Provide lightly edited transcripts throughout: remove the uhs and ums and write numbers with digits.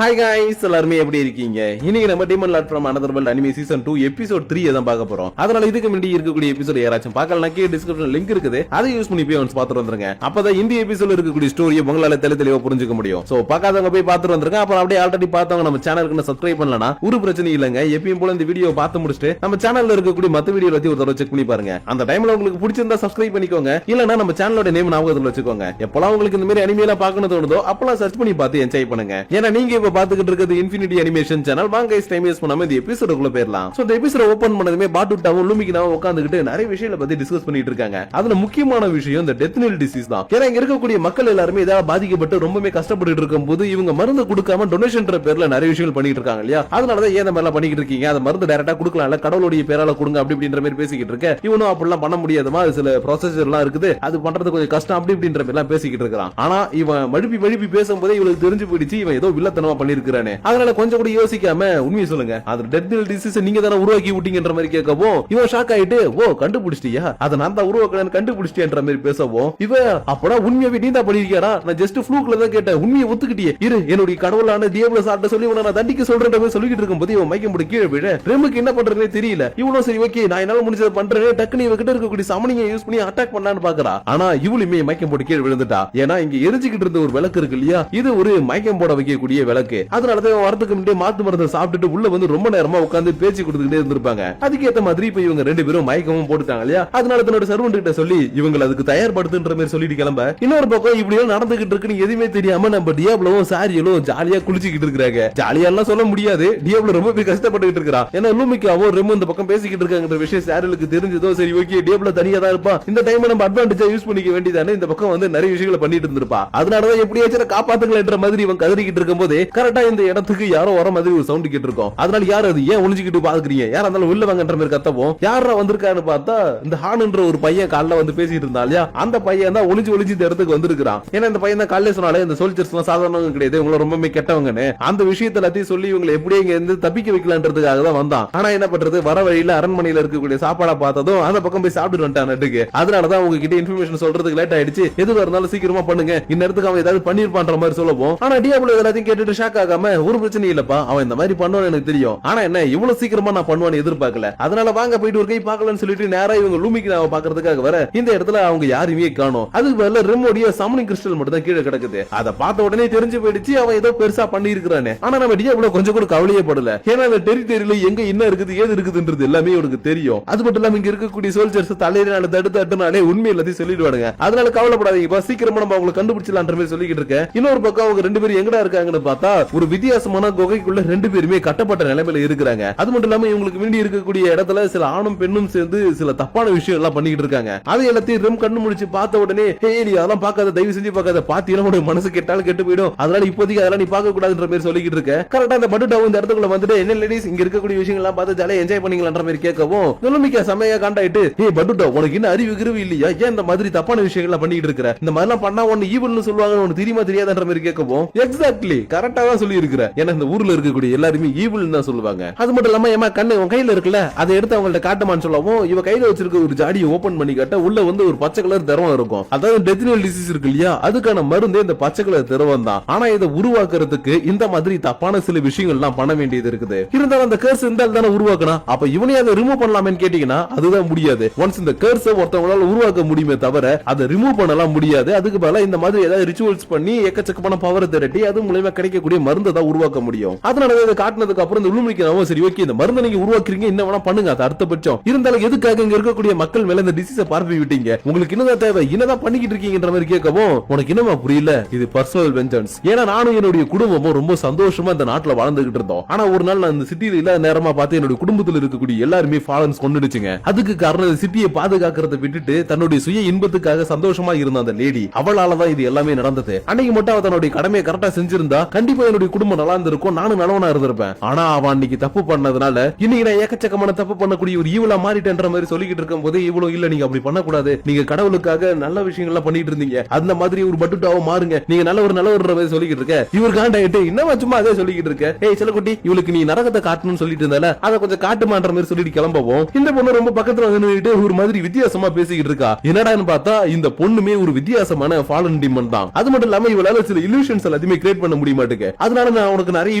Hi guys, எல்லாரும் எப்படி இருக்கீங்க? இன்னைக்கு நம்ம Demon Lord from Another World Anime Season 2 Episode 3 தான் பார்க்க போறோம். அதனால இதுக்கு முன்னாடி இருக்கக்கூடிய எபிசோட் யாராச்சும் பார்க்கலனா கீழ டிஸ்கிரிப்ஷன்ல லிங்க் இருக்குது. அதை யூஸ் பண்ணி போய் ஒன்ஸ் பார்த்துட்டு வந்துருங்க. அப்பதான் இந்த எபிசோட்ல இருக்கக்கூடிய ஸ்டோரியை உங்களால தெளிவா புரிஞ்சுக்க முடியும். சோ பார்க்காதவங்க போய் பார்த்துட்டு வந்துருங்க. அப்புறம் அப்படியே ஆல்ரெடி பார்த்தவங்க நம்ம சேனலுக்கு சப்ஸ்கிரைப் பண்ணலனா ஒரு பிரச்சனை இல்லங்க. எப்பவும் போல இந்த வீடியோ பார்த்து முடிச்சிட்டு நம்ம சேனல்ல இருக்கக்கூடிய மத்த வீடியோ எல்லாத்தையும் ஒரு தடவை செக் பண்ணி பாருங்க. அந்த டைம்ல உங்களுக்கு பிடிச்சிருந்தா சப்ஸ்கிரைப் பண்ணிக்கோங்க. இல்லனா நம்ம சேனலோட நேம் ஞாபகத்துல வச்சுக்கோங்க. எப்பலாம் உங்களுக்கு இந்த மாதிரி அனிமேல பார்க்கணும் தோணுதோ அப்பலாம் சர்ச் பண்ணி பார்த்து என்ஜாய் பண்ணுங்க. ஏன்னா நீங்க இப்ப பாத்துக்கிட்டு இருக்கிறது இன்ஃபினிட்டி அனிமேஷன் சேனல். வாங்க गाइस, டைம் வேஸ்ட் பண்ணாம இந்த எபிசோடுக்குள்ள போயிரலாம். சோ இந்த எபிசோட ஓபன் பண்ணதுமே பாட்டுட்டாவும் லூமிகினாவும் உட்கார்ந்துகிட்டு நிறைய விஷயங்களை பத்தி டிஸ்கஸ் பண்ணிட்டு இருக்காங்க. அதுல முக்கியமான விஷயம் இந்த டெத் நெல் டிசீஸ் தான். ஏன்னா இங்க இருக்கக்கூடிய மக்கள் எல்லாரும் இதால பாதிக்கப்பட்டு ரொம்பவே கஷ்டப்பட்டு இருக்கும்போது இவங்க மருந்து கொடுக்காம டொனேஷன்ற பேர்ல நிறைய விஷயங்கள் பண்ணிட்டு இருக்காங்க இல்லையா? அதனாலதான் ஏன் இந்த மாதிரி பண்ணிட்டு இருக்கீங்க, அந்த மருந்து டைரக்டா கொடுக்கலாம்ல, கடவுளுடைய பேரால கொடுங்க அப்படி இப்படின்ற மாதிரி பேசிக்கிட்டு இருக்க. இவனும் அப்படிலாம் பண்ண முடியாதுமா, சில ப்ரொசீஜர் எல்லாம் இருக்குது, அது பண்றது கொஞ்சம் கஷ்டம் அப்படி இப்படின்ற மாதிரி எல்லாம் பேசிக்கிட்டு இருக்கான். ஆனா இவன் மழுப்பி பேசும்போதே இவளுக்கு தெரிஞ்சு போயிடுச்சு இவன் ஏதோ வில்லத்தனமா பண்ணிருக்கானே. அதனால கொஞ்சம் கூட யோசிக்காம உண்மையை சொல்லுங்க, அது டெத் நெல் டிசீஸ் நீங்க தான உருவாக்கி விட்டீங்கன்ற மாதிரி கேட்கவும் இவன் ஷாக் ஆயிட்டு, ஓ கண்டுபிடிச்சிட்டியா, அதை நான் தான் உருவாக்கலன்னு கண்டுபிடிச்சிட்டேன்ற மாதிரி பேசவும் இவ அப்படா உண்மையாவே நீ தான் பண்ணிருக்கியாடா, நான் ஜஸ்ட் ஃப்ளூக்ல தான் கேட்டேன், உண்மையை ஒத்துக்கிட்டியே, இரு என்னுடைய கடவுளான டியபிளோ சார்ட்ட சொல்லி உன்னை நான் தண்டிக்க சொல்றேன்ற மாதிரி சொல்லிட்டு இருக்கும்போது இவன் மைக்கம் போட்டு கீழே விழ ரெமுக்கு என்ன பண்றதுனே தெரியல. இவனும் சரி ஓகே நான் என்னால முடிஞ்சதை பண்றேன், டக்குனு இவகிட்ட இருக்கக்கூடிய சமனியை யூஸ் பண்ணி அட்டாக் பண்ணலான்னு பாக்குறா. ஆனா இவளுமே மைக்கம் போட்டு கீழே விழுந்துட்டா. ஏன்னா இங்க எரிஞ்சுக்கிட்டு இருந்த ஒரு விளக்கு இருக்கு இல்லையா, இது ஒரு மைக்கம் போட வைக்கக்கூடிய விளக்கு. அதனாலதான் வரதுக்கு முன்னாடி மாத்து மருந்து சாப்பிட்டுட்டு உள்ள வந்து ரொம்ப நேரமா உட்கார்ந்து பேச்சு கொடுத்துக்கிட்டே இருந்திருப்பாங்க. அதுக்கேற்ற மாதிரி இப்ப இவங்க ரெண்டு பேரும் மயக்கமும் போட்டுட்டாங்க இல்லையா? அதனால தன்னோட சர்வன்ட் கிட்ட சொல்லி இவங்க அதுக்கு தயார்படுத்துன்ற மாதிரி சொல்லிட்டு கிளம்ப, இன்னொரு பக்கம் இப்படி நடந்துகிட்டு இருக்குன்னு எதுவுமே தெரியாம நம்ம டியாப்லவும் சாரியலும் ஜாலியா குளிச்சுக்கிட்டு இருக்காங்க. ஜாலியா எல்லாம் சொல்ல முடியாது, டியாப்ல ரொம்ப கஷ்டப்பட்டுக்கிட்டு இருக்கான். ஏன்னா லூமிக்காவும் ரெமோ இந்த பக்கம் பேசிக்கிட்டு இருக்காங்கன்ற விஷயம் சாரியலுக்கு தெரிஞ்சதோ சரி ஓகே டியாப்ல தனியா தான் இருப்பா, இந்த டைம் நம்ம அட்வான்டேஜா யூஸ் பண்ணிக்க வேண்டியதானே, இந்த பக்கம் வந்து நிறைய விஷயங்களை பண்ணிட்டு இருந்திருப்பா. அதனாலதான் எப்படியாச்சும் காப்பாத்துங்களேன்ற மாதிரி இவன் கதறிக்கிட்டு இருக்கும் போது கரெக்டா இந்த இடத்துக்கு யாரோ வர மாதிரி ஒரு சவுண்ட் கேட்டு இருக்கோம். அதனால யாரு அது ஏன் ஒளிஞ்சுக்கிட்டு பாக்குறீங்க, யாரா இருந்தாலும் உள்ள வாங்கன்ற மாதிரி கத்தவும் யாரா வந்திருக்கான்னு பார்த்தா இந்த ஹானுன்ற ஒரு பையன் காலைல வந்து பேசிட்டு இருந்தா இல்லையா, அந்த பையன் தான் ஒளிஞ்சு இந்த இடத்துக்கு வந்திருக்கான். ஏன்னா இந்த பையன் தான் காலையில சொன்னாலே இந்த சோல்ஜர்ஸ் எல்லாம் சாதாரணவங்க கிடையாது, இவங்க ரொம்பவே கெட்டவங்கன்னு அந்த விஷயத்தை எல்லாத்தையும் சொல்லி இவங்களை எப்படியே இங்க இருந்து தப்பிக்க வைக்கலான்றதுக்காக தான் வந்தான். ஆனா என்ன பண்றது, வர வழியில அரண்மனையில இருக்கக்கூடிய சாப்பாடா பார்த்ததும் அந்த பக்கம் போய் சாப்பிட்டு வந்துட்டான் நட்டுக்கு. அதனாலதான் உங்ககிட்ட இன்ஃபர்மேஷன் சொல்றதுக்கு லேட் ஆயிடுச்சு, எதுவா இருந்தாலும் சீக்கிரமா பண்ணுங்க, இந்த இடத்துக்கு அவன் ஏதாவது பண்ணிருப்பான்ற மாதிரி சொல்லவும், ஆனா டியாப்லோ எல்லாத்தையும் கேட்டுட்டு ஷாக் ஆகாம ஒரு பிரச்சனை இல்லப்பா, அவன் இந்த மாதிரி பண்ணுவான்னு எனக்கு தெரியும், ஆனா என்ன இவ்வளவு சீக்கிரமா நான் பண்ணுவான்னு எதிர்பார்க்கல, அதனால வாங்க போயிட்டு ஒரு கை பார்க்கலன்னு சொல்லிட்டு நேரா இவங்க லூமிக்கு நான் பாக்குறதுக்காக வர இந்த இடத்துல அவங்க யாருமே காணோம். அதுக்கு பதிலா ரெமோடிய சமனிங் கிறிஸ்டல் மட்டும் தான் கீழே கிடக்குது. அதை பார்த்த உடனே தெரிஞ்சு போயிடுச்சு அவன் ஏதோ பெருசா பண்ணி இருக்கிறானே. ஆனா நம்ம டியாப்லோ கொஞ்சம் கூட கவலையே படல, ஏன்னா அந்த டெரிட்டரியில எங்க என்ன இருக்குது ஏது இருக்குதுன்றது எல்லாமே அவனுக்கு தெரியும். அது மட்டும் இல்லாம இங்க இருக்கக்கூடிய சோல்ஜர்ஸ் தலையில தடுத்துனாலே உண்மை எல்லாத்தையும் சொல்லிடுவானுங்க. அதனால கவலைப்படாதீங்க, சீக்கிரமா நம்ம அவங்களை கண்டுபிடிச்சலான்ற மாதிரி சொல்லிக்கிட்டு இருக்கேன். இன்னொரு பக்கம் அவங்க ரெண்டு பேரும் எங்கடா இருக்காங்கன்னு பார்த்தா ஒரு வித்தியாசமான குகைக்குள்ள ரெண்டு பேருமே கட்டப்பட்ட நிலைமையில இருக்கிறாங்க. அது மட்டும் இல்லாம இவங்களுக்கு வேண்டி இருக்கக்கூடிய இடத்துல சில ஆணும் பெண்ணும் சேர்ந்து சில தப்பான விஷயம் எல்லாம் பண்ணிக்கிட்டு இருக்காங்க. அதை எல்லாத்தையும் ரெம் கண்ணு முடிச்சு பார்த்த உடனே நீ அதெல்லாம் பார்க்காத, தயவு செஞ்சு பார்க்காத, பாத்தீங்கன்னா மனசு கெட்டாலும் கெட்டு போயிடும், அதனால இப்போதைக்கு அதெல்லாம் நீ பார்க்க கூடாதுன்ற மாதிரி சொல்லிக்கிட்டு இருக்க. கரெக்டா அந்த பட்டுட்டாவும் இந்த இடத்துக்குள்ள வந்துட்டு என்ன லேடிஸ் இங்க இருக்கக்கூடிய விஷயங்கள் எல்லாம் பார்த்து ஜாலியா என்ஜாய் பண்ணீங்களான்ற மாதிரி கேட்கவும் நுலுமிக்கா செமையா காண்டாயிட்டு, பட்டுட்டா உனக்கு இன்னும் அறிவு கிருவி இல்லையா, ஏன் இந்த மாதிரி தப்பான விஷயங்கள் எல்லாம் பண்ணிட்டு இருக்கிற, இந்த மாதிரி எல்லாம் பண்ணா ஒன்னு ஈவல்னு சொல்லுவாங்க உனக்கு தெரியுமா தெரியாதுன்ற மாதிரி கேட்கவும் எக்ஸாக்ட்லி கரெக்டா தான் சொல்லி இருக்கிற, ஏன்னா இந்த ஊர்ல இருக்கக்கூடிய எல்லாருமே ஈவல் தான் சொல்லுவாங்க. அது மட்டும் இல்லாம ஏமா கண்ணு உன் கையில இருக்குல்ல அதை எடுத்து அவங்கள்ட்ட காட்டுமான்னு சொல்லவும் இவ கையில வச்சிருக்க ஒரு ஜாடியை ஓபன் பண்ணி காட்ட உள்ள வந்து ஒரு பச்சை கலர் திரவம் இருக்கும். அதாவது டெத் நெல் டிசீஸ் இருக்கு இல்லையா, அதுக்கான மருந்தே இந்த பச்சை கலர் திரவம் தான். ஆனா இதை உருவாக்குறதுக்கு இந்த மாதிரி தப்பான சில விஷயங்கள் எல்லாம் பண்ண வேண்டியது இருக்குது. இருந்தாலும் அந்த கர்ஸ் இருந்தால் தானே உருவாக்கணும், அப்ப இவனே அதை ரிமூவ் பண்ணலாமேன்னு கேட்டீங்கன்னா அதுதான் முடியாது. ஒன்ஸ் இந்த கர்ஸை ஒருத்தவங்களால உருவாக்க முடியுமே தவிர அதை ரிமூவ் பண்ணலாம் முடியாது. அதுக்கு பதிலா இந்த மாதிரி ஏதாவது ரிச்சுவல்ஸ் பண்ணி எக்கச்சக்கமான பவர் திரட்டி அது மூலமா கிடைக்கக்கூடிய மருந்தை தான் உருவாக்க முடியும். அதனால இதை காட்டினதுக்கு அப்புறம் இந்த உள்முடிக்கவும் சரி ஓகே இந்த மருந்து நீங்க உருவாக்குறீங்க என்ன வேணா பண்ணுங்க, அது அர்த்தபட்சம், இருந்தாலும் எதுக்காக இங்க இருக்கக்கூடிய மக்கள் மேல இந்த டிசீஸை பரப்பி விட்டீங்க, உங்களுக்கு என்னதான் தேவை, என்னதான் பண்ணிக்கிட்டு இருக்கீங்கன்ற மாதிரி கேட்கவும் உனக்கு என்னமா புரியல, இது பர்சனல் வெஞ்சன்ஸ், ஏன்னா நானும் என்னுடைய குடும்பமும் ரொம்ப சந்தோஷமா இந்த நாட்டுல வாழ்ந்துகிட்டு இருந்தோம், ஆனா ஒரு நாள் நான் இந்த சிட்டியில இல்லாத நேரமா பார்த்து என்னுடைய குடும்பத்தில் இருக்கக்கூடிய எல்லாருமே ஃபாலன்ஸ் கொண்டுடுச்சுங்க. அதுக்கு காரணம் இந்த சிட்டியை பாதுகாக்கிறத விட்டுட்டு தன்னுடைய சுய இன்பத்துக்காக சந்தோஷமா இருந்த அந்த லேடி, அவளாலதான் இது எல்லாமே நடந்தது. அன்னைக்கு மட்டும் அவ தன்னுடைய கடமையை கரெக்டா செஞ்சிருந்தா கண்டிப்பா என்னுடைய குடும்பம் நல்லா இருந்திருக்கும், நானும் நல்லவனா இருந்திருப்பேன். ஆனா அவன் அன்னைக்கு தப்பு பண்ணதுனால இன்னைக்கு நான் ஏக்கச்சக்கமான தப்பு பண்ணக்கூடிய ஒரு ஈவலா மாறிட்டேன்ற மாதிரி சொல்லிக்கிட்டு இருக்கும் போது இவ்வளவு இல்ல நீங்க அப்படி பண்ணக்கூடாது, நீங்க கடவுளுக்காக நல்ல விஷயங்கள்லாம் பண்ணிட்டு இருந்தீங்க, அந்த மாதிரி ஒரு பட்டுட்டாவோ மாறுங்க, நீங்க நல்ல ஒரு மாதிரி சொல்லிக்கிட்டு இருக்க. இவர் காண்டாயிட்டு இன்னும் சும்மா அதே சொல்லிக்கிட்டு இருக்க, ஏய் செல்லக்குட்டி இவளுக்கு நீ நரகத்தை காட்டணும்னு சொல்லிட்டு இருந்தால அதை கொஞ்சம் காட்டுமான்ற மாதிரி சொல்லிட்டு கிளம்பவும் இந்த பொண்ணு ரொம்ப பக்கத்துல வந்து ஒரு மாதிரி வித்தியாசமா பேசிக்கிட்டு இருக்கா. என்னடான்னு பார்த்தா இந்த பொண்ணுமே ஒரு வித்தியாசமான ஃபாலன் டிமன் தான். அது மட்டும் இல்லாம இவளால சில இல்யூஷன்ஸ் எல்லாத்தையுமே கிரியேட் பண்ண முடிய மாட்டேங்க. அதனால நான் உனக்கு நிறைய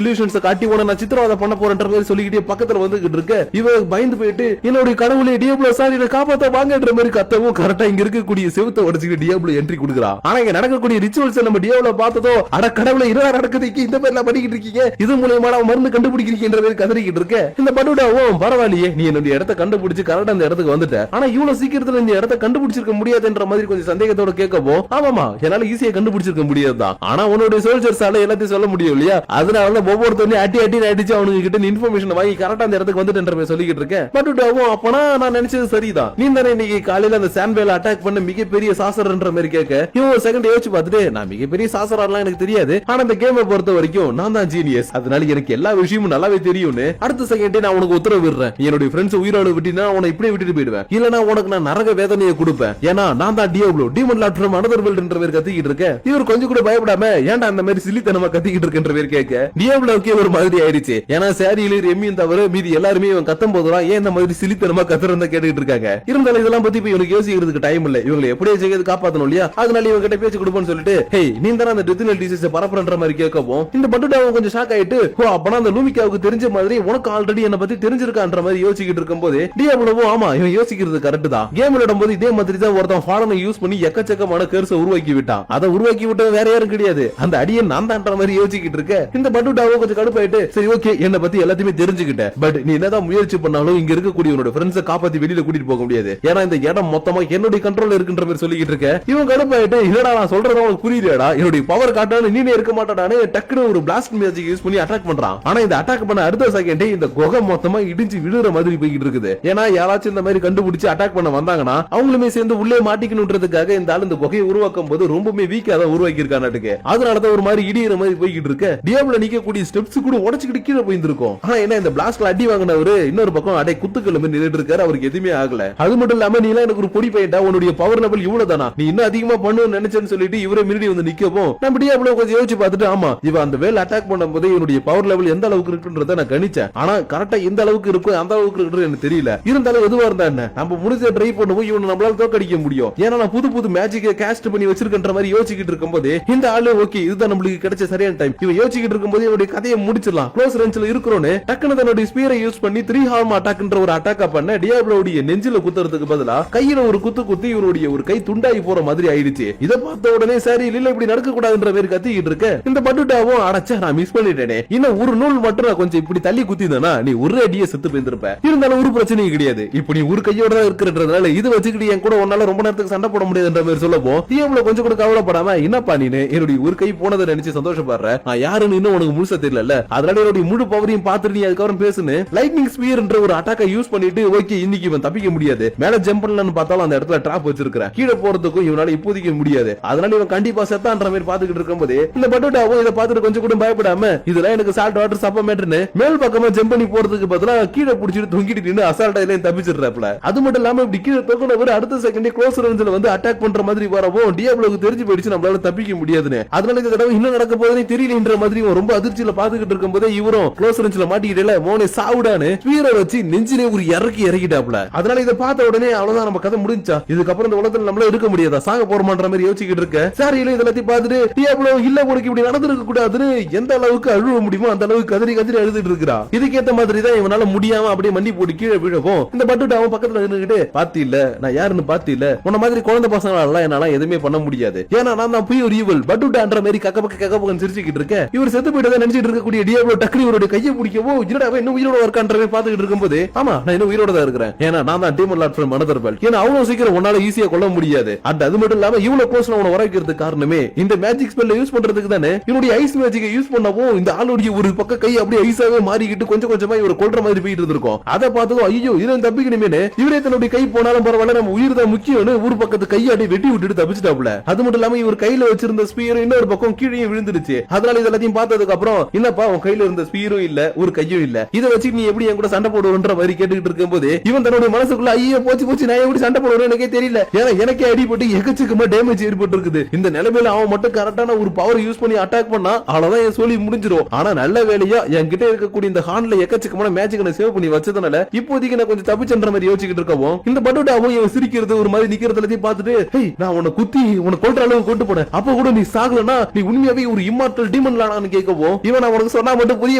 இல்யூஷன்ஸ் காட்டி உன நான் சித்திரவதை பண்ண போறேன்ற மாதிரி சொல்லிக்கிட்டே பக்கத்துல வந்துகிட்டு இருக்க. இவ பயந்து போயிட்டு என்னுடைய கடவுளே டியாப்ளோ சார் இதை காப்பாத்த வாங்கன்ற மாதிரி கத்தவும் கரெக்டா இங்க இருக்கக்கூடிய செவுத்தை உடைச்சுக்கிட்டு டியாப்ளோ என்ட்ரி கொடுக்குறா. ஆனா இங்க நடக்கக்கூடிய ரிச்சுவல்ஸ் நம்ம டியாப்ளோ பார்த்ததோ அட கடவுளை இதெல்லாம் நடக்குது இந்த மாதிரி எல்லாம் பண்ணிக்கிட்டு இருக்கீங்க, இது மூலமா மருந்து கண்டுபிடிக்கிறீங்கன்ற மாதிரி கதறிக்கிட்டு இருக்க. இந்த பட்டுடாவும் பரவாயில்லையே நீ என்னுடைய இடத்த கண்டுபிடிச்சு கரெக்டா அந்த இடத்துக்கு வந்துட்ட, ஆனா இவ்வளவு சீக்கிரத்துல இந்த இடத்த கண்டுபிடிச்சிருக்க முடியாதுன்ற மாதிரி கொஞ்சம் சந்தேகத்தோட கேட்கவோ ஆமாமா என்னால ஈஸியா கண்டுபிடிச்சிருக்க முடியாதுதான், ஆனா உன்னுடைய சோல்ஜர்ஸால எல்லாத்தையும் சொல்ல முடியும் இல்லையா, அதனால ஒவ்வொருத்தரையும் அட்டி அடிச்சு அவனுக்கு கிட்ட இன்ஃபர்மேஷன் வாங்கி கரெக்டா அந்த இடத்துக்கு வந்துட்டு சொல்லிக்கிட்டு இருக்கேன். பட்டுடாவும் அப்பனா நான் நினைச்சது சரிதான், நீ தானே இன்னைக்கு காலையில அந்த சாண்ட்வேல அட்டாக் பண்ண மிகப்பெரிய சாசர்ன்ற மாதிரி கேட்க இவன் ஒரு செகண்ட் யோசிச்சு பார்த்துட்டு நான் மிகப்பெரிய சாசரெல்லாம் எனக்கு தெரியாது, ஆனா இந்த கேமை பொறுத்த வரைக்கும் நான் தான் ஜீனியஸ், அதனால எனக்கு எல்லா விஷயமும் நல்லாவே தெரியும்னு அடுத்த செகண்டே நான் உனக்கு உத்தரவு விடுறேன், என்னுடைய ஃப்ரெண்ட்ஸ் உயிரோடு விட்டினா உன்னை இப்படியே விட்டுட்டு போயிடுவேன், இல்லனா உனக்கு நான் நரக வேதனையை கொடுப்பேன், ஏன்னா நான் தான் Diablo demon lord from another வேர்ல்ட்ன்ற மாதிரி கத்திக்கிட்டு இருக்கேன். இவர் கொஞ்சம் கூட பயப்படாம ஏன்டா அந்த மாதிரி சில்லித்தனமா கத்திக்கிட்டு இருக்கன்ற மாதிரி கேட்க டியாப்ளோக்கே ஒரு மாதிரி ஆயிடுச்சு, ஏன்னா சாரியில எம்மியும் தவிர மீதி எல்லாருமே இவன் கத்தும் போதுதான் ஏன் இந்த மாதிரி சில்லித்தனமா கத்துறத கேட்டுட்டு இருக்காங்க. இருந்தாலும் இதெல்லாம் பத்தி இப்ப இவனுக்கு யோசிக்கிறதுக்கு டைம் இல்ல, இவங்களை எப்படியே செய்யறது காப்பாத்தணும் இல்லையா, அதனால இவங்க கிட்ட பேச்சு கொடுப்போம்னு சொல்லிட்டு ஹே நீ தானே அந்த டெத்தினல் டிசீஸ் பரப்புறன்ற மாதிரி கேட்கவும் இந்த பட்டுடாவும் கொஞ்சம் ஷாக் ஆயிட்டு ஓ அப்பனா அந்த லூமிகாவுக்கு தெரிஞ்ச மாதிரி உனக்கு ஆல்ரெடி என்ன பத்தி தெரிஞ்சிருக்கான்ற மாதிரி யோசிக்கிட்டு இருக்கும்போது டியாப்ளோவும் ஆமா இவன் யோசிக்கிறது கரெக்ட் தான், கேம் விளையாடும் போது இதே மாதிரி தான் ஒருத்தன் ஃபாலனை யூஸ் பண்ணி எக்கச்சக்கமான கேர்ஸை உருவாக்கி விட்டான், அதை உருவாக்கி விட்டவன் வேற யாரும் கிடையாது அந்த அடியை நான் தான்ற மாதிரி யோசிக்கிட்டு இருக்க. இந்த பட்டுடாவும் கொஞ்சம் கடுப்பாயிட்டு சரி ஓகே என்ன பத்தி எல்லாத்தையுமே தெரிஞ்சுக்கிட்டேன், பட் நீ என்னதான் முயற்சி பண்ணாலும் இங்க இருக்கக்கூடிய உன்னோட ஃப்ரெண்ட்ஸை காப்பாத்தி வெளியில கூட்டிட்டு போக முடியாது, ஏன்னா இந்த இடம் மொத்தமா என்னுடைய கண்ட்ரோல் இருக்குன்ற மாதிரி சொல்லிக்கிட்டு இருக்க. இவன் கடுப்பாயிட்டு இல்லடா நான் சொல்றது உனக்கு புரியுதா, என்னுடைய பவர் காட்டானு நீனே இருக்க மாட்டானு டக்குனு ஒரு பிளாஸ்ட் மேஜிக் யூஸ் பண்ணி அட்டாக் பண்றான், ஆனா இந்த அட்டாக் பண்ண அடுத்த செகண்டே இந்த குகை மொத்தமா இடிஞ்சு விழுற மாதிரி போய்கிட்டு இருக்குது, ஏன்னா யாராச்சும் இந்த மாதிரி கண்டுபிடிச்சு அட்டாக் பண்ண வந்தாங்கன்னா அவங்களுமே சேர்ந்து உள்ளே மாட்டிக்கணும்ன்றதுக்காக இந்த ஆளு இந்த குகையை உருவாக்கும் போது ரொம்பவே வீக்கா தான் உருவாக்கி இருக்கானாட்டுக்கு, அதனாலதான் ஒரு மாதிரி இடிகிற மாதிரி போய்கிட்டு இருக்க. டியாப்ளோ நிக்கக்கூடிய ஸ்டெப்ஸ் கூட உடைச்சுக்கிட்டு கீழே போயிருக்கும், ஆனா என்ன இந்த பிளாஸ்ட்ல அடி வாங்கினவரு இன்னொரு பக்கம் அடை குத்துக்கள் மாதிரி நின்றுட்டு இருக்காரு, அவருக்கு எதுவுமே ஆகல. அது மட்டும் இல்லாம நீ எனக்கு ஒரு பொடி போயிட்டா உன்னுடைய பவர் லெவல் இவ்வளவுதானா, நீ இன்னும் அதிகமா பண்ணுன்னு நினைச்சேன்னு சொல்லிட்டு இவரே மிரடி வந்து நிக்கவும் நம்ம டியாப்ளோ கொஞ்சம் யோசிச்சு பார்த்துட்டு ஆமா இவன் அந்த வேல் அட்டாக் பண்ணும்போது இவனுடைய பவர் லெவல் எந்த அளவுக்கு இருக்குன்றத நான் கணிச்சேன், ஆனா கரெக்டா எந்த அளவுக்கு இருக்கும் அந்த அளவுக்கு இருக்குன்னு எனக்கு தெரியல, இருந்தாலும் எதுவா இருந்தா என்ன நம்ம முடிஞ்ச ட்ரை பண்ணுவோம் இவனை நம்மளால தோக்கடிக்க முடியும், ஏன்னா நான் புது புது மேஜிக்கை கேஸ்ட் பண்ணி வச்சிருக்கன்ற மாதிரி யோசிச்சுக்கிட்டு இருக்கும்போது இந்த ஆளு ஓகே இதுதான் நம்மளுக்கு கிடைச்ச சரியான டைம், இவன் யோசிச்சுக்கிட்டு இருக்கும்போது இவனுடைய கதையை முடிச்சிடலாம் க்ளோஸ் ரேஞ்ச்ல இருக்கிறோன்னு டக்குனு தன்னுடைய ஸ்பீரை யூஸ் பண்ணி 3 ஹார்ம் அட்டாக்ன்ற ஒரு அட்டாக் பண்ண டியாப்ளோவுடைய நெஞ்சில குத்துறதுக்கு பதிலா கையில ஒரு குத்து குத்தி இவருடைய ஒரு கை துண்டாகி போற மாதிரி ஆயிடுச்சு. இதை பார்த்த உடனே சரி இல்ல இப்படி நடக்க கூடாதுன்ற மாதிரி கத்திக்கிட்டு இருக்க. இந்த பட்டுட்டாவும் அடைச்சா நான் மிஸ் பண்ணிட்டேனே, இன்னும் ஒரு நூல் மட்டும் நான் கொஞ்சம் இப்படி தள்ளி குத்திதானா நீ ஒரு அடியே செத்து போயிருப்ப, இருந்தாலும் ஒரு பிரச்சனையும் கிடையாது, இப்ப நீ ஒரு கையோட தான் இருக்கிறதுனால இது வச்சுக்கிட்டு என் கூட உன்னால ரொம்ப நேரத்துக்கு சண்டை போட முடியாதுன்ற மாதிரி சொல்லப்போம் டிஎம்ல கொஞ்சம் கூட கவலைப்படாம என்னப்பா நீனு என்னுடைய ஒரு கை போனதை நினைச்சு சந்தோஷப்படுற, நான் யாருன்னு இன்னும் உனக்கு முழுசா தெரியல, அதனால என்னுடைய முழு பவரையும் பார்த்துட்டு நீ அதுக்கப்புறம் பேசுன்னு லைட்னிங் ஸ்பியர்ன்ற ஒரு அட்டாக்கை யூஸ் பண்ணிட்டு ஓகே இன்னைக்கு இவன் தப்பிக்க முடியாது, மேல ஜம்ப் பண்ணலாம்னு பார்த்தாலும் அந்த இடத்துல டிராப் வச்சிருக்கிறேன், கீழே போறதுக்கும் இவனால இப்போதைக்கு முடியாது, அதனால இவன் கண்டிப்பா செத்தான்ற மாதிரி பாத்துக்கிட்டு இருக்கும்போது இந்த பட்டுட்டாவும் இதை பார்த்துட்டு கொஞ்சம் கூட பயப்படாம இதெல்லாம் எனக்கு சால்ட் வாட்டர் சப்பமேட்னு மேல் பக்கமா ஜம்ப் பண்ணி போறதுக்கு பதிலா கீழே புடிச்சிட்டு தொங்கிட்டு நின்னு அசால்ட்டா இல்லையும் தப்பிச்சிடுறாப்ல. அது மட்டும் இல்லாம இப்படி கீழே தொங்கினவர் அடுத்த செகண்டே க்ளோஸ் ரேஞ்சில வந்து அட்டாக் பண்ற மாதிரி வரவும் டியாப்ளோக்கு தெரிஞ்சு போயிடுச்சு நம்மளால தப்பிக்க முடியாதுன்னு, அதனால இந்த தடவை இன்னும் நடக்க போதே தெரியலன்ற மாதிரி ரொம்ப அதிர்ச்சியில பாத்துக்கிட்டு இருக்கும்போது இவரும் க்ளோஸ் ரேஞ்சில மாட்டிக்கிட்டே மோனே சாவுடான்னு ஸ்பீரை வச்சு நெஞ்சிலே ஒரு இறக்கிட்டாப்ல. அதனால இதை பார்த்த உடனே அவ்வளவுதான் நம்ம கதை முடிஞ்சா, இதுக்கப்புறம் இந்த உலகத்துல நம்மளால இருக்க முடியாதா சாக போறோமான்ற மாதிரி யோசிச்சுக்கிட்டு இருக்க. சாரியில இதெல்லாத்தையும் பார்த்துட்டு டியாப்ளோ இல்ல உனக்கு இப்படி நடந்திருக்க கூடாதுன்னு எந்த அளவுக்கு அழுவ முடியுமோ அந்த அளவுக்கு கதறி கதறி அழுதுட்டு இருக்கா. இதுக்கேத்த மாதிரி தான் இவனால முடியாம அப்படியே மண்டி போட்டு கீழே விழவும் இந்த பட்டுட்டாவும் பக்கத்துல நின்னுக்கிட்டு பாத்தி இல்ல நான் யாருன்னு பாத்தி இல்ல உன்ன மாதிரி குழந்தை பசங்களால என்னால எதுவுமே பண்ண முடியாது, ஏன்னா நான் தான் பியூர் ஈவல் பட்டுட்டான்ற மாதிரி கக்கப்பக்கம் சிரிச்சுக்கிட்டு இருக்க. இவர் செத்து போயிட்டதை நினைச்சிட்டு இருக்கக்கூடிய டியாப்ளோ டக்குனு இவருடைய கையை பிடிக்கவோ என்னடா இன்னும் உயிரோட இருக்கான்ற மாதிரி பாத்துக்கிட்டு இருக்கும்போது ஆமா நான் இன்னும் உயிரோட தான் இருக்கிறேன், ஏன்னா நான் தான் demon lord from another world, ஏன்னா அவ்வளவு சீக்கிரம் உன்னால ஈஸியா கொல்ல முடியாது, அது மட்டும் இல்லாம இவ்வளவு க்ளோஸ் உன வரைக்கிறதுக்கு காரணமே இந்த மேஜிக் ஸ்பெல்ல யூஸ் பண்றதுக்கு தானே, இவருடைய ஐஸ் மேஜிக்கை யூஸ் பண்ணவும் இந்த ஆளுடைய ஒரு பக்க கை அப்படியே ஐஸாவே மாறிக்கிட்டு கொஞ்சம் கொஞ்சமா இவரை கொல்ற மாதிரி போயிட்டு இருந்திருக்கும். அதை பார்த்ததும் ஐயோ இதன் தப்பிக்கணுமே இவரே தன்னுடைய கை போனாலும் பரவாயில்ல நம்ம உயிர் தான் முக்கியம்னு ஒரு பக்கத்து கையாடி வெட்டி விட்டுட்டு தப்பிச்சிட்டாப்ல. அது மட்டும் இல்லாம இவர் கையில வச்சிருந்த ஸ்பீர் இன்னொரு பக்கம் கீழே விழுந்துருச்சு. அதனால இதெல்லாத்தையும் பார்த்ததுக்கு அப்புறம் என்னப்பா உன் கையில இருந்த ஸ்பீரும் இல்ல ஒரு கையும் இல்ல, இதை வச்சு நீ எப்படி என் கூட சண்டை போடுவன்ற மாதிரி கேட்டுக்கிட்டு இருக்கும் போது இவன் தன்னுடைய மனசுக்குள்ள ஐயோ போச்சு நான் எப்படி சண்டை போடுவேன்னு எனக்கே தெரியல, ஏன்னா எனக்கே அடிபட்டு எக்கச்சக்கமா டேமேஜ் ஏற்பட்டு இருக்குது, இந்த நிலைமையில அவன் மட்டும் கரெக்டான ஒரு பவர் யூஸ் பண்ணி அட்டாக் பண்ணா அவ்வளவுதான் என் சொல்லி முடிஞ்சிரும். ஆனா நல்ல வேலையா என்கிட்ட இருக்கக்கூடிய இந்த ஹார்ன்ல எக்கச்சக்கமான மேஜிக் நான் சேவ் பண்ணி வச்சதுனால இப்போதைக்கு நான் கொஞ்சம் தப்பிச்சன்ற மாதிரி யோசிச்சுக்கிட்டு இருக்கவும் இந்த பட்டுட்டாவும் இவன் சிரிக்கிறது ஒரு மாதிரி நிக்கிறதுல பார்த்துட்டு நான் உன்னை குத்தி உன்னை கொல்ற அளவு கொண்டு போனேன், அப்ப கூட நீ சாகலனா நீ உண்மையாவே ஒரு இம்மார்டல் டீமன் லார்டான்னு கேட்கவும் இவன் அவனுக்கு சொன்னா மட்டும் புரிய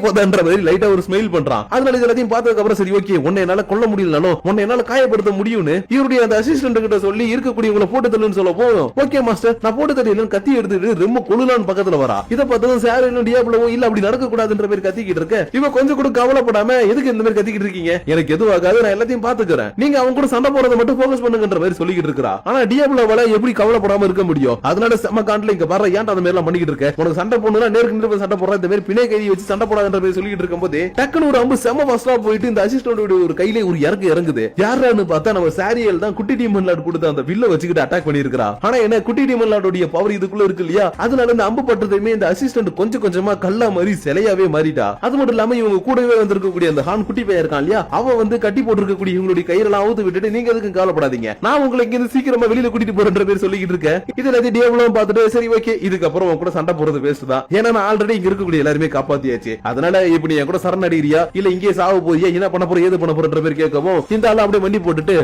போதான்ற மாதிரி லைட்டா ஒரு ஸ்மைல் பண்றான். அதனால இது எல்லாத்தையும் பார்த்ததுக்கு அப்புறம் சரி ஓகே உன்னை என்னால கொல்ல முடியலனாலும் உன்னை என்னால காயப்படுத்த முடியும்னு இவருடைய அந்த அசிஸ்டன்ட் கிட்ட சொல்லி இருக்கக்கூடியவங்களை போட்டு தள்ளுன்னு சொல்ல போதும். ஓகே மாஸ்டர் நான் போட்டு தள்ளிடலாம் கத்தி எடுத்துட்டு ரொம்ப கொள்ளுலான்னு பக்கத்துல வரா. இதை பார்த்ததும் சாரிலும் டியாப்ளவும் இல்ல அப்படி நடக்க கூடாதுன்ற மாதிரி கத்திக்கிட்டு இருக்க இவன் கொஞ்சம் கூட கவலைப்படாம எதுக்கு இந்த மாதிரி கத்திக்கிட்டு இருக்கீங்க எனக்கு எதுவும் ஆகாது நான் எல்லாத்தையும் பாத்துக்கிறேன் நீங்க அவங்க கூட சண்டை போறதை மட்டும் போக்கஸ் பண்ணுங்கன்ற மாதிரி சொல்லிக்கிட்டு இருக்கா. ஆனா டியாப்ளோவால எப்படி கவலைப்படாம இருக்க முடியும்? அதனால செம்ம காண்ட்ல இங்க பாரு ஏன்டா அந்த மாதிரி எல்லாம் பண்ணிக்கிட்டு இருக்க உனக்கு சண்டை போடணும்னா நேருக்கு நேருக்கு சண்டை போடுற இந்த மாதிரி பிணை கைதி வச்சு சண்டை போடாதுன்ற மாதிரி சொல்லிட்டு இருக்கும்போது டக்குனு ஒரு அம்பு செம்ம ஃபர்ஸ்டா போயிட்டு இந்த அசிஸ்டன்ட் ஒரு கையில ஒரு இறங்குது. யாரான்னு பார்த்தா நம்ம சாரியல் தான் குட்டி டீமன் லார்ட் கொடுத்த அந்த வில்ல வச்சுக்கிட்டு அட்டாக் பண்ணிருக்கா. ஆனா என்ன குட்டி டீமன் லார்டோட பவர் இதுக்குள்ள இருக்கு இல்லையா அதனால இந்த அம்பு பட்டதுமே இந்த அசிஸ்டன்ட் கொஞ்சம் கொஞ்சமா கல்லா மாதிரி சிலையாவே மாறிட்டா. அது மட்டும் இல்லாம இவங்க கூடவே வந்திருக்கக்கூடிய அந்த ஹான் குட்டி பையன் இருக்கான் இல்லையா அவன் வந்து கட்டி போட்டுருக்கக்கூடிய இவங்களுடைய கயிறெல்லாம் அவுத்து விட்டுட்டு நீங்க எதுக்கு கவலைப்படாதீங்க நான் உங்களை இங்க சீக்கிரமா வெளியில கூட்டிட்டு போறேன்ற பேர் சொல்லிக்கிட்டு இருக்கேன். இதுல டியாப்ளோவும் பார்த்துட்டு சரி ஓகே இதுக்கப்புறம் உன் கூட சண்டை போறது வேஸ்ட் தான் ஏன்னா நான் ஆல்ரெடி இங்க இருக்கக்கூடிய எல்லாருமே காப்பாத்தியாச்சு அதனால இப்ப நீ என் கூட சரணடைறியா இல்ல இங்கே சாவ போறியா என்ன பண்ண போற ஏது பண்ண போறன்ற பேர் கேட்கவும் இந்த ஆளு அப்படியே வண்டி போட்டுட்டு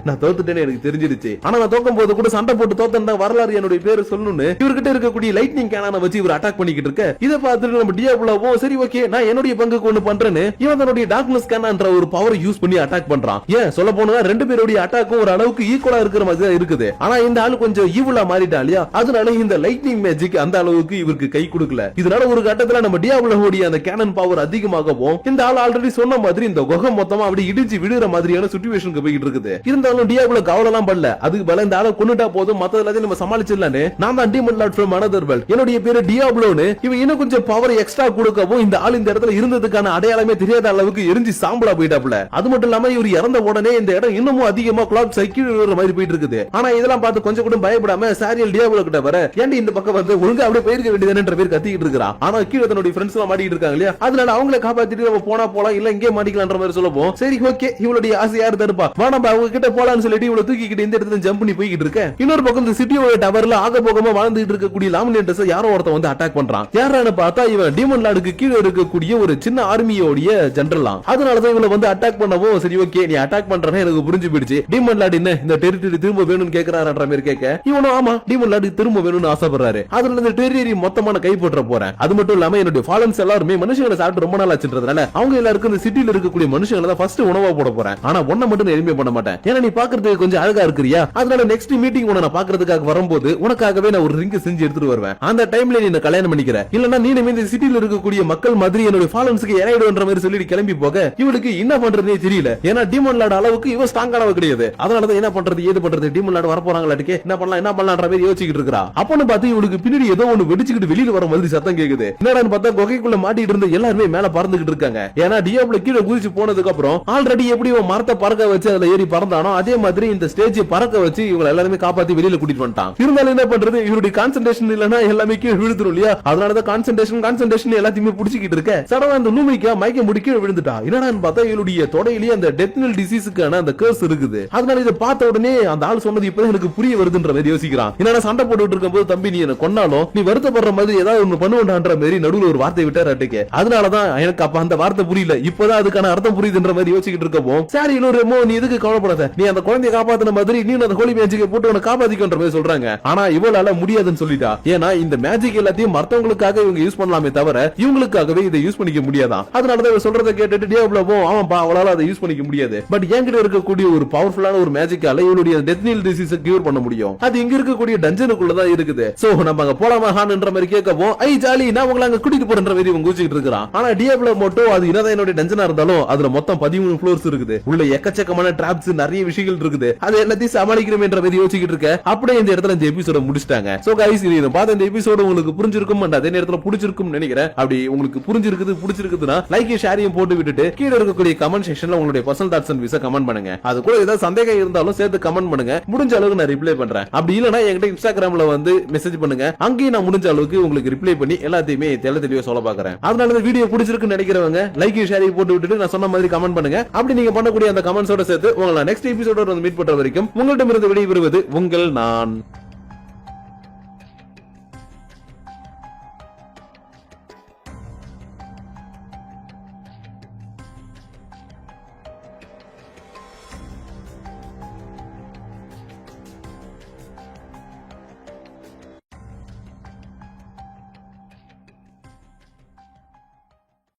நான் தோத்துட்டேன்னு எனக்கு தெரிஞ்சிருச்சு ஆனா நான் தோக்கும் போது கூட சண்டை போட்டு தோத்தா வரலாறு என்னுடைய பேரு சொல்லணும்னு இவர்கிட்ட இருக்கக்கூடிய லைட்னிங் கேனான வச்சு இவர் அட்டாக் பண்ணிக்கிட்டு இருக்க. இதை பார்த்துட்டு நம்ம டியாப்ளோவும் சரி ஓகே நான் என்னுடைய பங்குக்கு ஒண்ணு பண்றேன்னு இவன் தன்னுடைய டார்க்னஸ் கேனான்ற ஒரு பவர் யூஸ் பண்ணி அட்டாக் பண்றான். ஏன் சொல்ல போனா ரெண்டு பேருடைய அட்டாக்கும் ஒரு அளவுக்கு ஈக்குவலா இருக்கிற மாதிரி தான் இருக்குது. ஆனா இந்த ஆளு கொஞ்சம் ஈவலா மாறிட்டா இல்லையா அதனால இந்த லைட்னிங் மேஜிக் அந்த அளவுக்கு இவருக்கு கை கொடுக்கல. இதனால ஒரு கட்டத்துல நம்ம டியாப்ளோவோட அந்த கேனன் பவர் அதிகமாகவும் இந்த ஆள் ஆல்ரெடி சொன்ன மாதிரி இந்த குகை மொத்தமா அப்படி இடிச்சு விடுற மாதிரியான சிச்சுவேஷனுக்கு போயிட்டு இருக்குது. இருந்தாலும் டியாப்ளோ கவலைலாம் பண்ணல அதுக்கு பல இந்த ஆளை கொன்னுட்டா போதும் மத்த எல்லாத்தையும் நம்ம சமாளிச்சிடலான்னு நான் தான் demon lord from another world என்னுடைய பேரு டியாப்ளோன்னு இவன் இன்னும் கொஞ்சம் பவர் எக்ஸ்ட்ரா கொடுக்கவும் இந்த ஆள் இந்த இடத்துல இருந்ததுக்கான அடையாளமே தெரியாத அளவுக்கு எரிஞ்சு சாம்பலா போயிட்டாப்ல. அது மட்டும் இல்லாம இவர் இறந்த உடனே இந்த இடம் இன்னமும் அதிகமா கிளாப் சைக்கிள் விழுற மாதிரி போயிட்டு இருக்குது. ஆனா இதெல்லாம் பார்த்து கொஞ்சம் கூட பயப்படாம சாரியல் டியாப்ளோ கிட்ட வர ஏன்டி இந்த பக்கம் வந்து ஒழுங்கா அப்படியே போயிருக்க வேண்டியதுன்ற பேர் கத்திக்கிட்டு இருக்கான். ஆனா கீழே தன்னுடைய ஃப்ரெண்ட்ஸ் எல்லாம் மாட்டிட்டு இருக்காங்க இல்லையா அதனால அவங்களை காப்பாத்திட்டு நம்ம போனா போலாம் இல்ல இங்கே மாட்டிக்கலான்ற மாதிரி சொல்லப்போம். சரி ஓகே இவளுடைய ஆசை யாரு தடுப்பா வா நம்ம அவங்க கிட்ட போலான்னு சொல்லிட்டு இவ்வளவு தூக்கிக்கிட்டு இந்த இடத்துல ஜம்ப் பண்ணி போய்கிட்டு இருக்க. இன்னொரு பக்கம் இந்த சிட்டியோட டவர்ல ஆக போகமா வாழ்ந்துட்டு இருக்கக்கூடிய லாமினேட்டர்ஸ் யாரோ ஒருத்தன் வந்து அட்டாக் பண்றான். யாரான்னு பார்த்தா இவன் டீமன் லார்டுக்கு கீழே இருக்கக்கூடிய ஒரு சின்ன ஆர்மியோட ஜெனரலாம். அதனாலதான் இவனை வந்து அட்டாக் பண்ணவும் சரி ஓகே நீ அட்டாக் பண்றேன்னு எனக்கு புரிஞ்சு போயிடுச்சு டீமன் லார்டு என்ன இந்த டெரிட்டரி திரும்ப வேணும்னு கேக்குறாருன்ற மாதிரி கேட்க இவனும் ஆமா டீமன் லார்டு திரும்ப வேணும்னு ஆசைப்படுறாரு. அதுல இந்த டெரிட்டரி மொத்தமான கை போட்டுற போறேன். அது மட்டும் இல்லாம என்னுடைய ஃபாலன்ஸ் எல்லாருமே மனுஷங்களை சாப்பிட்டு ரொம்ப நாள் ஆச்சுன்றதுனால அவங்க எல்லாருக்கும் இந்த சிட்டில இருக்கக்கூடிய மனுஷங்களை தான் ஃபர்ஸ்ட் உணவா போட போறேன். ஆனா ஒன்ன மட்டும் எதுவுமே பண்ண மாட்டேன் ஏன்னா நீ பாக்குறதுக்கு கொஞ்சம் அழகா இருக்கிறியா அதனால நெக்ஸ்ட் மீட்டிங் உன்னை நான் பாக்குறதுக்காக வரும்போது உனக்காகவே நான் ஒரு ரிங் செஞ்சு எடுத்துட்டு வருவேன். அந்த டைம்ல நீ கல்யாணம் பண்ணிக்கிற இல்லன்னா நீ இந்த சிட்டில இருக்கக்கூடிய மக்கள் மாதிரி என்னோட ஃபாலோவர்ஸ்க்கு இறங்கிடுன்ற மாதிரி சொல்லி கிளம்பி போக இவளுக்கு என்ன பண்றதே தெரியல. ஏன்னா டீமன் லார்ட் அளவுக்கு இவ ஸ்ட்ராங்கானவ கிடையாது. அதனாலதான் என்ன பண்றது ஏது பண்றது டீமன் லார்ட் வர போறாங்களாட்டுக்கு என்ன பண்ணலாம்ன்ற மாதிரி யோசிச்சுட்டு இருக்கா. அப்பன்னு பார்த்து இவளுக்கு பின்னாடி ஏதோ ஒன்னு வெடிச்சுக்கிட்டு வெளியில வர மாதிரி சத்தம் கேக்குது. என்னடான்னு பார்த்தா குகைக்குள்ள மாட்டிட்டு இருந்து எல்லாருமே மேல பறந்துகிட்டு இருக்காங்க. ஏன்னா டியாப்ளோ கீழே குதிச்சு போனதுக்கு அப்புறம் ஆல்ரெடி எப்படி மரத்தை பறக்க வச்சு அதுல ஏறி பறந்தானோ அதே மாதிரி இந்த ஸ்டேஜ் பறக்க வச்சு இவங்க எல்லாருமே காப்பாத்தி வெளியில கூட்டிட்டு வந்துட்டான். இருந்தாலும் என்ன பண்றது இவருடைய கான்சென்ட்ரேஷன் இல்லனா எல்லாமே கீழே விழுந்துரும் இல்லையா அதனாலதான் கான்சென்ட்ரேஷன் எல்லாத்தையுமே புடிச்சிட்டு இருக்க. சடனா அந்த லூமிக்கா மயக்க முடி கீழே விழுந்துட்டா. என்னடான்னு பார்த்தா இவளுடைய தொடையிலேயே அந்த டெத்னல் டிசீஸுக்கான அந்த கர்ஸ் இருக்குது. அதனால இதை பார்த்த உடனே அந்த ஆள் சொன்னது இப்பதான் எனக்கு புரிய வருதுன்ற மாதிரி யோசிக்கிறான். என்னடா சண்டை போட்டுட்டு இருக்கும்போது தம்பி நீ என்ன கொன்னாலும் நீ வருத்தப்படுற மாதிரி ஏதாவது ஒண்ணு பண்ணுவேண்டான்ற மாதிரி நடுவுல ஒரு வார்த்தை விட்டாரு. அதனாலதான் எனக்கு அப்ப அந்த வார்த்தை புரியல இப்பதான் அதுக்கான அர்த்தம் புரியுதுன்ற மாதிரி யோசிச்சுட்டு இருக்கவும் சரி ரெமோ நீ எதுக்கு கவலைப்படாத நீ அந்த குழந்தைய காப்பாத்தின மாதிரி நீ அந்த ஹோலி மேஜிக்கை போட்டு உன்னை காப்பாத்திக்கன்ற மாதிரி சொல்றாங்க. ஆனா இவளால முடியாதுன்னு சொல்லிட்டா. ஏன்னா இந்த மேஜிக் எல்லாத்தையும் மத்தவங்களுக்காக இவங்க யூஸ் பண்ணலாமே தவிர இவங்களுக்காகவே இதை யூஸ் பண்ணிக்க முடியாதான். அதனாலதான் இவ சொல்றதை கேட்டுட்டு டியாப்ளோவும் ஆமாப்பா அவளால அதை யூஸ் பண்ணிக்க முடியாது பட் என்கிட்ட இருக்கக்கூடிய ஒரு பவர்ஃபுல்லான ஒரு மேஜிக்கால இவளுடைய டெத்னில் டிசீஸை கியூர் பண்ண முடியும். அது இங்க இருக்கக்கூடிய டஞ்சனுக்குள்ளதான் இருக்குது. சோ நம்ம அங்க போலாமா ஹான்ன்ற மாதிரி கேட்கவும் ஐ ஜாலி நான் உங்களை அங்க கூட்டிட்டு போறன்ற மாதிரி இவங்க கூச்சிட்டு இருக்கான். ஆனா டியாப்ளோ மட்டும் அது என்னதான் என்னோட டஞ்சனா இருந்தாலும் அதுல மொத்தம் 13 ஃப்ளோர்ஸ் இருக்குது. உள்ள எக்கச்சக்கமான டிராப்ஸ் நிறைய விஷயங்கள் இருக்குது. அது எல்லாத்தையும் சமாளிக்கணும் என்ற மாதிரி யோசிச்சுட்டு இருக்க. அப்படியே இந்த இடத்துல இந்த எபிசோட முடிச்சிட்டாங்க. சோ கைஸ் நீங்க பார்த்த இந்த எபிசோட உங்களுக்கு புரிஞ்சிருக்கும் அதே நேரத்துல பிடிச்சிருக்கும் நினைக்கிறேன். அப்படி உங்களுக்கு புரிஞ்சிருக்குதுன்னா லைக் ஷேரையும் போட்டு விட்டுட்டு கீழே இருக்கக்கூடிய கமெண்ட் செக்ஷன்ல உங்களுடைய பர்சனல் தாட்ஸ் அண்ட் வியூஸை கமெண்ட் பண்ணுங்க. அது கூட ஏதாவது சந்தேகம் இருந்தாலும் சேர்த்து கமெண்ட் பண்ணுங்க. முடிஞ்ச அளவுக்கு நான் ரிப்ளை பண்றேன். அப்படி இல்லனா என்கிட்ட இன்ஸ்டாகிராம்ல வந்து மெசேஜ் பண்ணுங்க. அங்கேயும் நான் முடிஞ்ச அளவுக்கு உங்களுக்கு ரிப்ளை பண்ணி எல்லாத்தையுமே தெளிவா சொல்ல பாக்குறேன். அதனால இந்த வீடியோ பிடிச்சிருக்குன்னு நினைக்கிறவங்க லைக் ஷேரையும் போட்டு விட்டுட்டு நான் சொன்ன மாதிரி கமெண்ட் பண்ணுங்க. அப்படி நீங்க பண்ணக்கூடிய அந்த கமெண்ட்ஸோட சேர்த்து உங்களை நெக்ஸ்ட் எபிசோட வந்து மீட் பண்ற வரைக்கும் உங்கள்கிட்ட இருந்து விடைபெறுவது உங்கள் நான்.